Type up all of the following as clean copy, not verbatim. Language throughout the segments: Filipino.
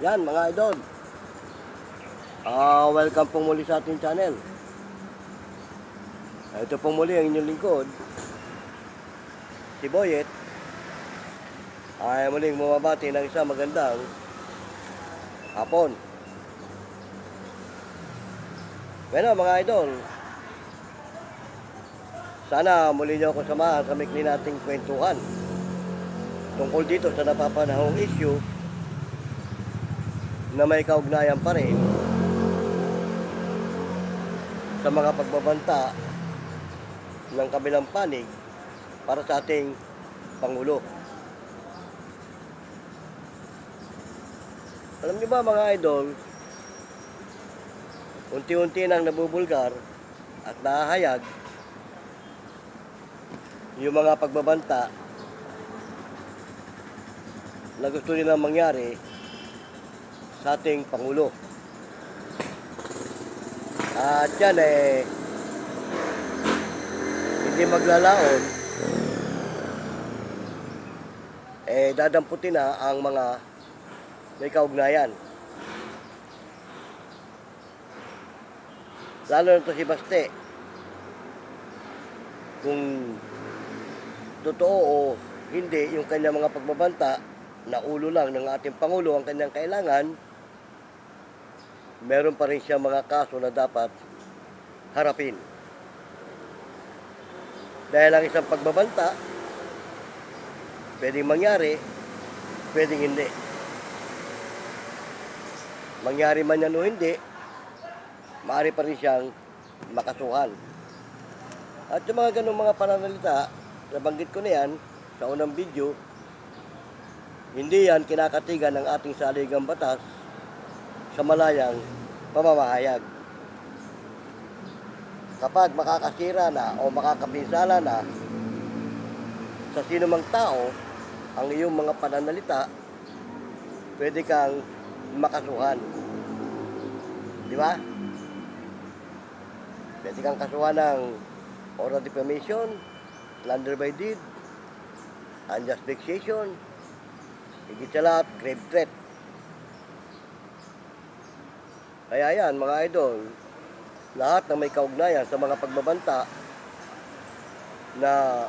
Yan mga idol. Welcome po muli sa ating channel. Ito po muli ang inyong lingkod, si Boyet. Ay muling bumabati ng isang magandang hapon. Bueno mga idol, sana muli niyo ako samahan sa mikli nating kwentuhan tungkol dito sa napapanahong issue na may kaugnayan pa rin sa mga pagbabanta ng kabilang panig para sa ating Pangulo. Alam niyo ba mga idol, unti-unti nang nabubulgar at nahahayag yung mga pagbabanta na gusto nilang mangyari sa ating Pangulo. At yan hindi maglalaon, dadamputin na ang mga may kaugnayan. Lalo na ito si Baste. Kung totoo o hindi yung kanyang mga pagbabanta na ulo lang ng ating Pangulo ang kanyang kailangan, meron pa rin siyang mga kaso na dapat harapin. Dahil ang isang pagbabanta, pwedeng mangyari, pwedeng hindi. Mangyari man yan o hindi, maaari pa rin siyang makasuhan. At yung mga ganong mga pananalita, nabanggit ko na yan sa unang video, hindi yan kinakatigan ng ating saligang batas sa malayang pamamahayag. Kapag makakasira na o makakapinsala na sa sino mang tao ang iyong mga pananalita, pwede kang makasuhan. Di ba? Pwede kang kasuhan ng oral defamation, slander by deed, unjust vexation, higit sa lahat, grave threat. Kaya yan mga idol, lahat ng may kaugnayan sa mga pagbabanta na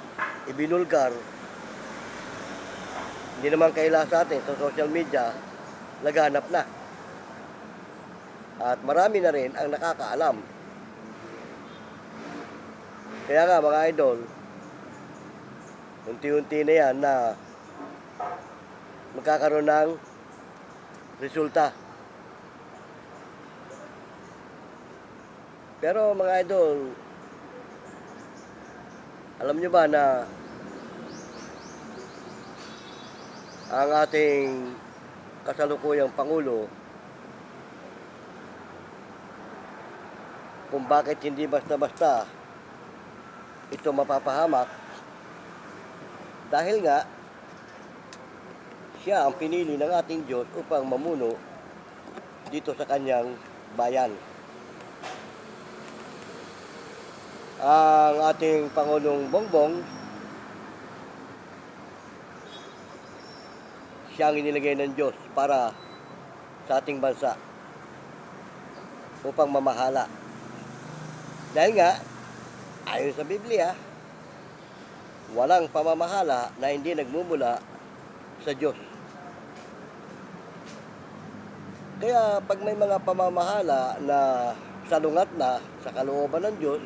ibinulgar, hindi naman kaila sa atin sa social media, laganap na. At marami na rin ang nakakaalam. Kaya nga mga idol, unti-unti na yan na magkakaroon ng resulta. Pero mga idol, alam nyo ba na ang ating kasalukuyang Pangulo, kung bakit hindi basta-basta ito mapapahamak, dahil nga siya ang pinili ng ating Diyos upang mamuno dito sa kanyang bayan. Ang ating Pangulong Bongbong, siya ang inilagay ng Diyos para sa ating bansa upang mamahala. Dahil nga, ayon sa Biblia, walang pamamahala na hindi nagmumula sa Diyos. Kaya pag may mga pamamahala na salungat na sa kalooban ng Diyos,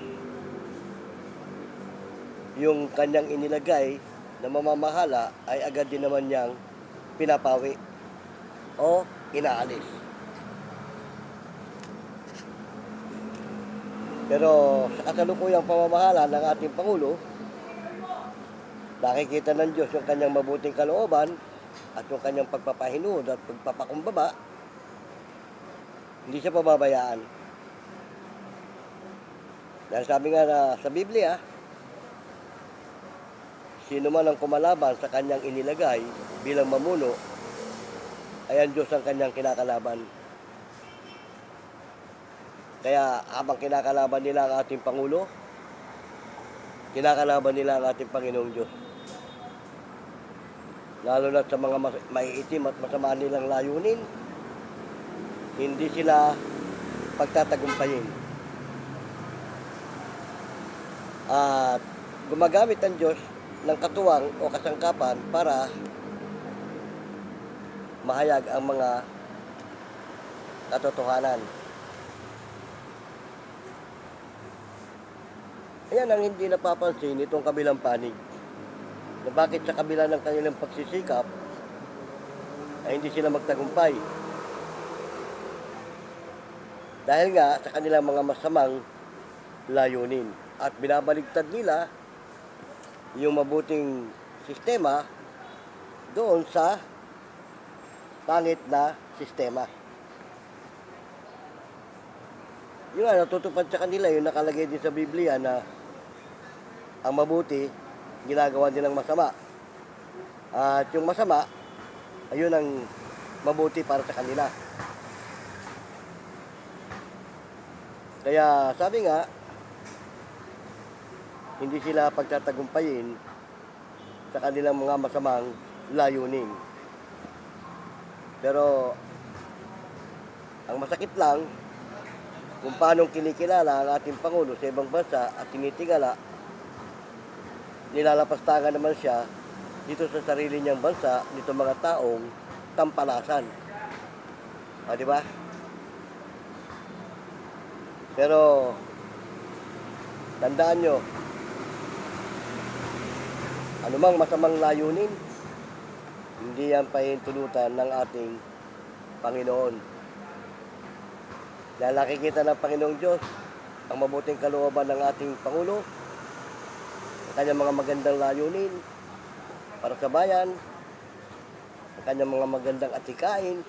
yung kanyang inilagay na mamamahala ay agad din naman niyang pinapawi o inaalis. Pero sa kasalukuyang pamamahala ng ating Pangulo, nakikita ng Diyos yung kanyang mabuting kalooban at yung kanyang pagpapahinuod at pagpapakumbaba, hindi siya pababayaan. Dahil sabi nga na sa Biblia, sino man ang kumalaban sa kanyang inilagay bilang mamuno, ay ang Diyos ang kanyang kinakalaban. Kaya habang kinakalaban nila ang ating Pangulo, kinakalaban nila ang ating Panginoong Diyos. Lalo na sa mga maiitim at masama nilang layunin, hindi sila pagtatagumpayin. At gumagamit ang Diyos ng katuwang o kasangkapan para mahayag ang mga katotohanan. Ayan ang hindi napapansin itong kabilang panig. Na bakit sa kabila ng kanilang pagsisikap ay hindi sila magtagumpay. Dahil nga sa kanilang mga masamang layunin. At binabaligtad nila yung mabuting sistema doon sa pangit na sistema. Yung nga, natutupad sa kanila yung nakalagay din sa Biblia na ang mabuti, ginagawa nilang masama. At yung masama, ayun ang mabuti para sa kanila. Kaya sabi nga, hindi sila pagtatagumpayin sa kanilang mga masamang layunin. Pero, ang masakit lang, kung paano kinikilala ang ating Pangulo sa ibang bansa at tinitingala, nilalapastangan naman siya dito sa sarili niyang bansa, dito mga taong tampalasan. Di ba? Pero, tandaan nyo, anumang masamang layunin, hindi yan pahintulutan ng ating Panginoon. Dahil nakikita ng Panginoong Diyos ang mabuting kalooban ng ating Pangulo, ang kanyang mga magandang layunin para sa bayan, ang kanyang mga magandang atikain,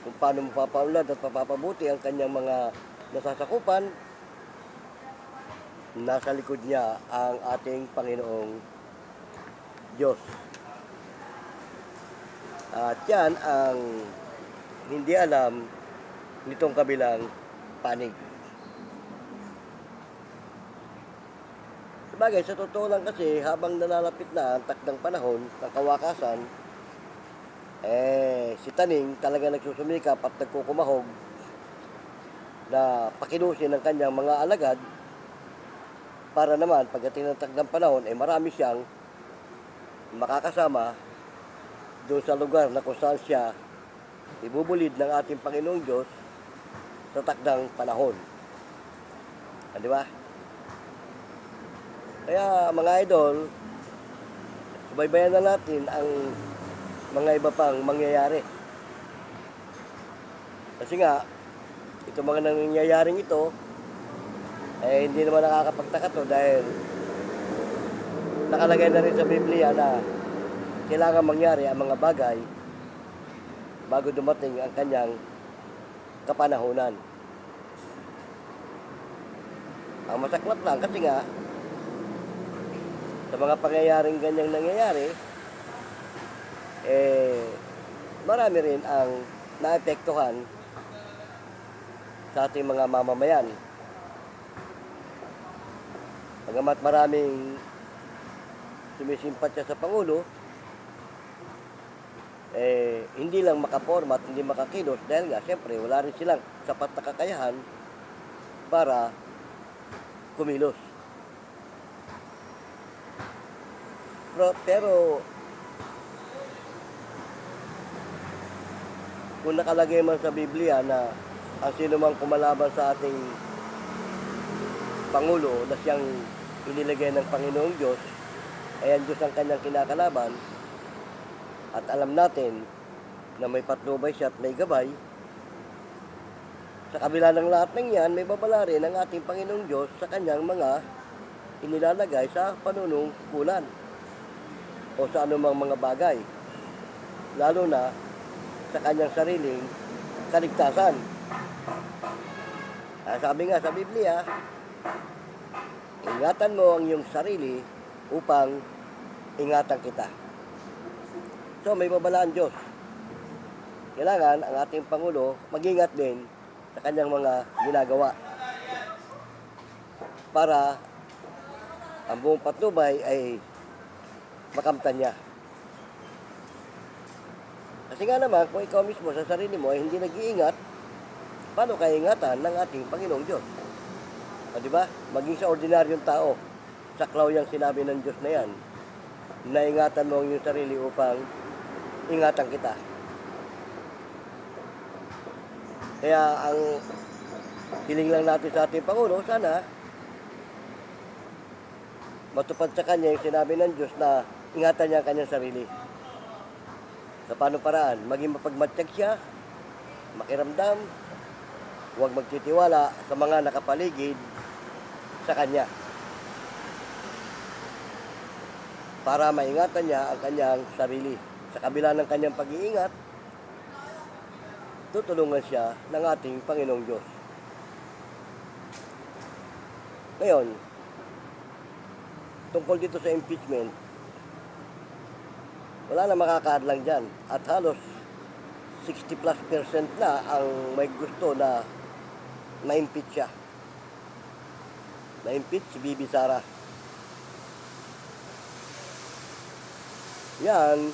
kung paano mapapaunlad at mapapabuti ang kanyang mga nasasakupan. Nasa likod niya ang ating Panginoong Diyos. At yan ang hindi alam nitong kabilang panig. Sabagay, sa totoo lang kasi, habang nalalapit na ang takdang panahon ng kawakasan, si Taning talaga nagsusumikap at nagkukumahog na pakilusin ng kanyang mga alagad para naman pagdating ng takdang panahon, marami siyang makakasama doon sa lugar na kung saan siya ibubulid ng ating Panginoong Diyos sa takdang panahon. Di ba? Kaya mga idol, subaybayan na natin ang mga iba pang mangyayari. Kasi nga, ito mga nangyayaring ito, hindi naman nakakapagtaka to dahil nakalagay na rin sa Biblia na kailangan mangyari ang mga bagay bago dumating ang kanyang kapanahunan. Ang masaklap lang kasi nga sa mga pangyayaring ganyang nangyayari, marami rin ang naapektuhan sa ating mga mamamayan. Bagamat maraming sumisimpatya sa Pangulo, hindi lang makaporma at hindi makakilos dahil nga siyempre wala rin silang sapat na kakayahan para kumilos. Pero kung nakalagay man sa Biblia na ang sino mang kumalaban sa ating Pangulo na siyang inilagay ng Panginoong Diyos, ay ang Diyos ang kanyang kinakalaban, at alam natin na may patnubay siya at may gabay, sa kabila ng lahat ng yan, may babala rin ang ating Panginoong Diyos sa kanyang mga inilalagay sa panunungkulan o sa anumang mga bagay, lalo na sa kanyang sariling kaligtasan. Sabi nga sa Biblia, ingatan mo ang iyong sarili upang ingatan kita. So may babala ang Diyos. Kailangan ang ating Pangulo mag-ingat din sa kanyang mga ginagawa para ang buong patnubay ay makamtan niya. Kasi nga naman, kung ikaw mismo sa sarili mo ay hindi nag-iingat, paano kaya ingatan ng ating Panginoong Diyos? Di ba? Maging sa ordinaryong tao, saklaw yung sinabi ng Diyos na yan, na ingatan mo ang iyong sarili upang ingatan kita. Kaya ang hiling lang natin sa ating Pangulo, sana matupad sa kanya yung sinabi ng Diyos na ingatan niya ang kanyang sarili. Sa paano paraan? Maging mapagmatsyag siya, makiramdam, huwag magtitiwala sa mga nakapaligid sa kanya. Para maingatan niya ang kanyang sarili. Sa kabila ng kanyang pag-iingat, tutulungan siya ng ating Panginoong Diyos. Ngayon, tungkol dito sa impeachment, wala na makakaadlang dyan. At halos 60+% na ang may gusto na ma-impeach siya. Na-impeach si Bibi Sara. Yan,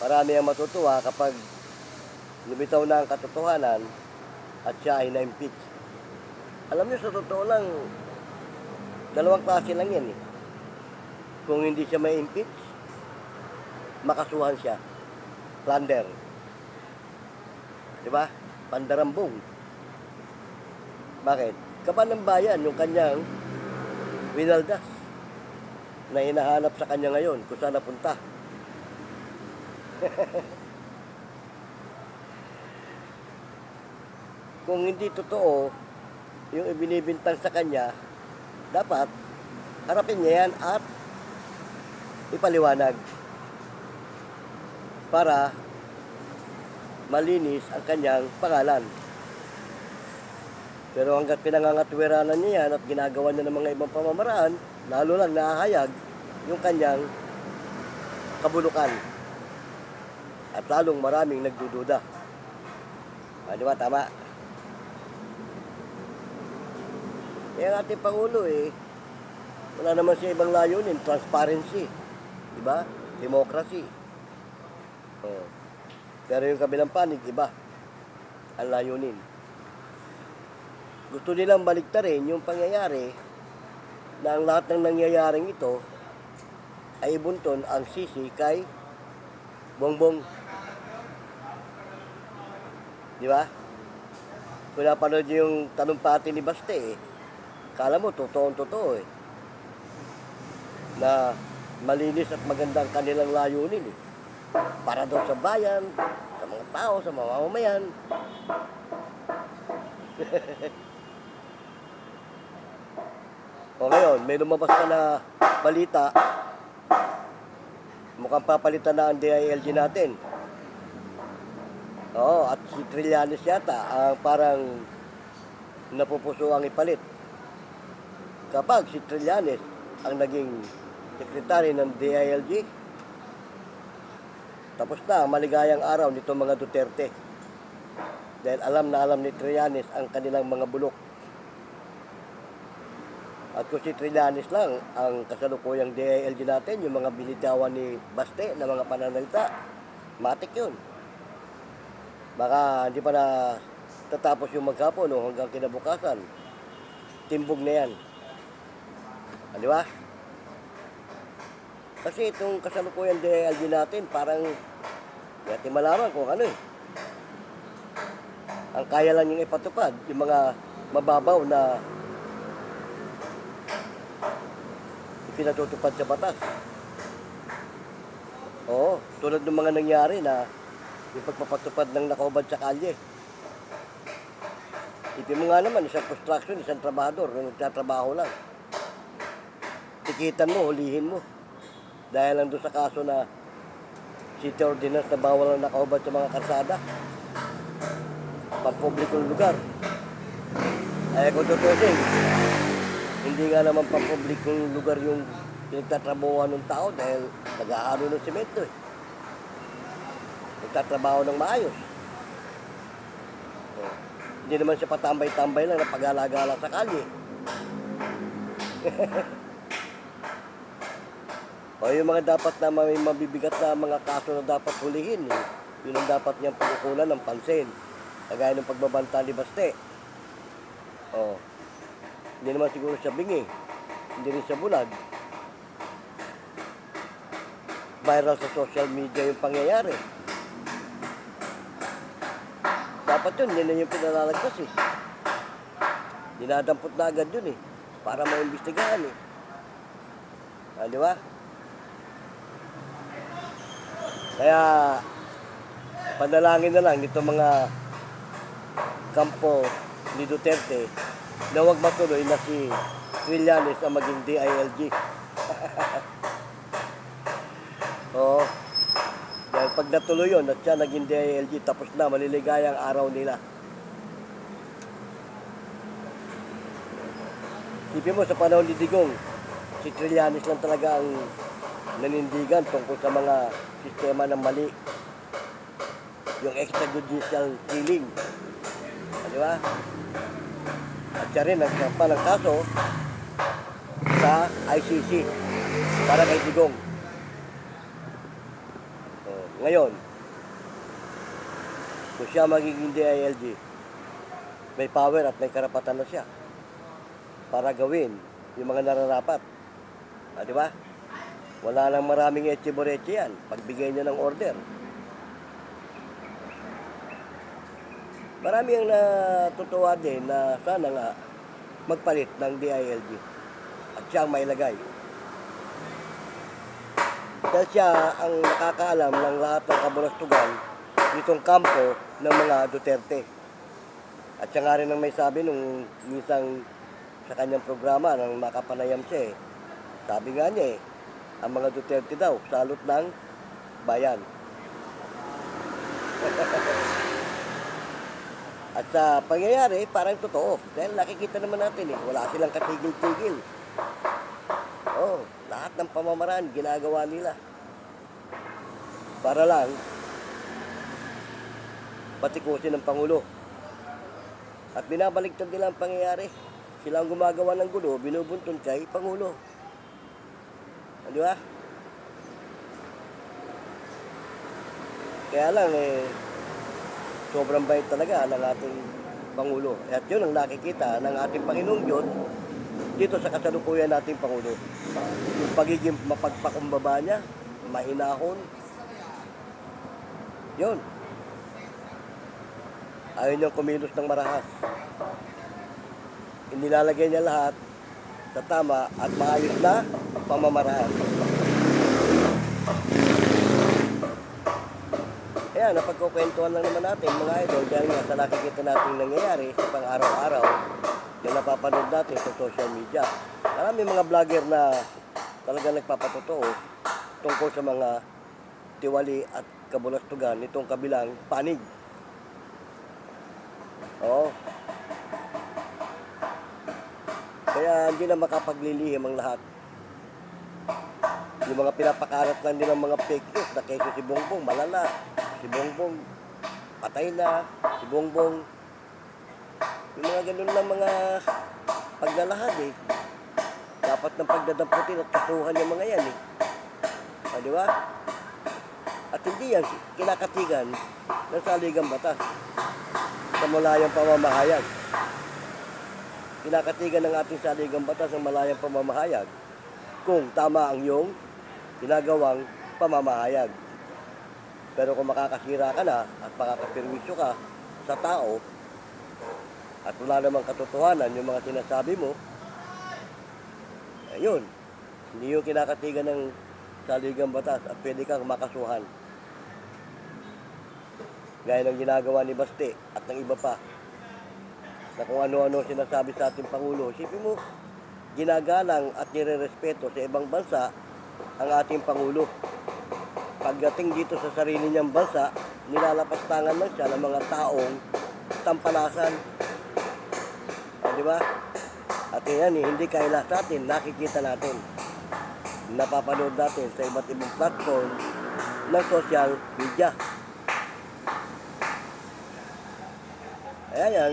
marami ang matutuwa kapag lumitaw na ang katotohanan at siya ay na-impeach. Alam niyo, sa totoo lang, dalawang klase lang yan eh. Kung hindi siya ma-impeach, makasuhan siya. Plunder. Diba? Pandarambong. Bakit? Kaban ng bayan yung kanyang winaldas na hinahanap sa kanya ngayon kung saan napunta. Kung hindi totoo yung ibinibintang sa kanya, dapat harapin niya yan at ipaliwanag para malinis ang kanyang pangalan. Pero hanggat pinangangatwiranan niya yan at ginagawa niya ng mga ibang pamamaraan, lalo lang nahahayag yung kanyang kabulukan. At lalong maraming nagdududa. Di ba? Tama. Kaya ang ating Pangulo wala naman siya ibang layunin. Transparency. Di ba? Democracy. Pero yung kabilang panig, iba ang layunin. Gusto nilang baliktarin yung pangyayari na ang lahat ng nangyayaring ito ay ibunton ang sisi kay Bongbong. Di ba? Kung napanood niyo yung talumpati ni Baste, kala mo totoo na malinis at magandang kanilang layunin para daw sa bayan, sa mga tao, sa mga mamamayan. O ngayon, may lumabas pa na balita, mukhang papalitan na ang DILG natin. Oo, at si Trillanes yata parang napupuso ang ipalit. Kapag si Trillanes ang naging sekretary ng DILG, tapos na ang maligayang araw nito mga Duterte. Dahil alam na alam ni Trillanes ang kanilang mga bulok. At kung si Trillanes lang ang kasalukuyang DILG natin, yung mga binitawan ni Baste na mga pananalita, matik yun. Baka hindi pa na tatapos yung maghapon hanggang kinabukasan. Timbog na yan. Di ba? Kasi itong kasalukuyang DILG natin, parang hindi natin malaman kung ano Ang kaya lang yung ipatupad, yung mga mababaw na pinatutupad sa batas. Oo, tulad ng mga nangyari na yung pagpapatupad ng nakaubad sa kalye. Ipin mo nga naman, isang construction, isang trabahador na nagtatrabaho lang. Tikitan mo, hulihin mo. Dahil lang doon sa kaso na city ordinance na bawal ang nakaubad sa mga karsada. Pampublikong lugar. Ay kung tutusin, hindi nga naman pampublikong lugar yung pinagtatrabahoan ng tao dahil nag-aaro ng semento Nagtatrabaho ng maayos. Hindi naman siya patambay-tambay lang na pag-alagala sa kalye. O yung mga dapat na may mabibigat na mga kaso na dapat hulihin, yun ang dapat niyang pagkukulan ng pansin. Kagaya ng pagbabanta ni Baste. Oh, hindi naman siguro siya bingi. Hindi rin siya bulag. Viral sa social media yung pangyayari. Dapat yun, yun na yung pinalalagpas eh. Dinadampot na agad yun eh. Para maimbestigahan eh. Di ba? Kaya, panalangin na lang nito mga kampo ni Duterte na huwag matuloy na si Trillanes ang maging DILG. Oo. Dahil pag natuloy yun at siya naging DILG, tapos na, maliligayang araw nila. Isipin mo, sa panahon ni Digong, si Trillanes lang talaga ang nanindigan tungkol sa mga sistema ng mali. Yung extrajudicial killing. Di ba? At siya rin nagsampa ng kaso sa ICC para kay Digong. Ngayon, kung siya magiging DILG, may power at may karapatan na siya para gawin yung mga nararapat. Di ba? Wala nang maraming etche-boreche yan. Pagbigay niya ng order. Marami ang natutuwa din na sana nga magpalit ng DILG at siya ang mailagay. Dahil siya ang nakakaalam ng lahat ng kabulastugan nitong kampo ng mga Duterte. At siya nga rin ang may sabi nung minsan sa kanyang programa nang makapanayam siya eh. Sabi nga niya eh, ang mga Duterte daw, salot ng bayan. At sa pangyayari, parang totoo. Dahil nakikita naman natin eh, wala silang katigil-tigil. Lahat ng pamamaraan, ginagawa nila. Para lang, patikusin ng Pangulo. At binabaligtad nila ang pangyayari. Sila ang gumagawa ng gulo, binubuntun kay Pangulo. Di ba? Kaya lang sobrang bait talaga ng ating Pangulo. At yun ang nakikita ng ating Panginoong Diyos dito sa kasalukuyan nating Pangulo. Yung pagiging mapagpakumbaba niya, mahinahon. Yun. Ayaw niyang kumilos ng marahas. Inilalagay niya lahat sa tama at maayos na pamamaraan. Ayan, napagkukwentuhan lang naman natin mga idol dahil nga sa nakikita natin nangyayari sa pang-araw-araw na napapanood natin sa social media. Marami mga vlogger na talaga nagpapatotoo tungkol sa mga tiwali at kabulastugan nitong kabilang panig. Kaya hindi na makapaglilihim ang lahat. Yung mga pinapakarat lang din ng mga fake news na kaysa si Bongbong malala, si Bongbong patay na, si Bongbong yung mga ganun lang mga paglalahad eh. Dapat ng pagdadamputin at kasuhan yung mga yan eh. Di ba? At hindi yan kinakatigan ng saligang batas sa malayang pamamahayag. Kinakatigan ng ating saligang batas ng malayang pamamahayag kung tama ang iyong ginagawang pamamahayag. Pero kung makakasira ka na at makakapirwisyo ka sa tao at wala namang katotohanan yung mga sinasabi mo, ayun, hindi yung kinakatigan ng saligang batas at pwede kang makasuhan. Gaya ng ginagawa ni Baste at ng iba pa na kung ano-ano sinasabi sa ating Pangulo. Isipin mo, ginagalang at nirerespeto sa ibang bansa ang ating Pangulo. Pagdating dito sa sarili niyang bansa, nilalapastangan lang siya ng mga taong tampalasan. Di ba? At yan, hindi kaila sa atin, nakikita natin. Napapanood natin sa iba't ibang platform ng social media. Ayan yan,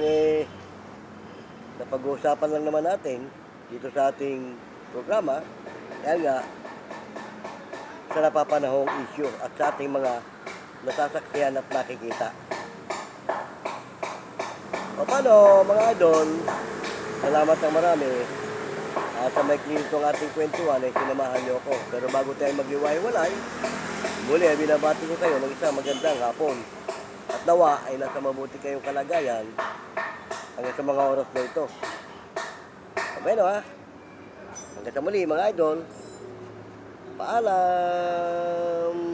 napag-uusapan lang naman natin dito sa ating programa. Yan nga, sa napapanahong issue at sa ating mga nasasaksihan at nakikita. O paano mga idol, salamat ng marami. At sa may klito ng ating kwentuhan ay sinamahan niyo ako. Pero bago tayo mag-iwalay, muli ay binabati ko kayo ng isang magandang hapon. At nawa ay nasa mabuti kayong kalagayan hanggang sa mga oras na ito. Bueno ha, hanggang sa muli mga idol. Paalam!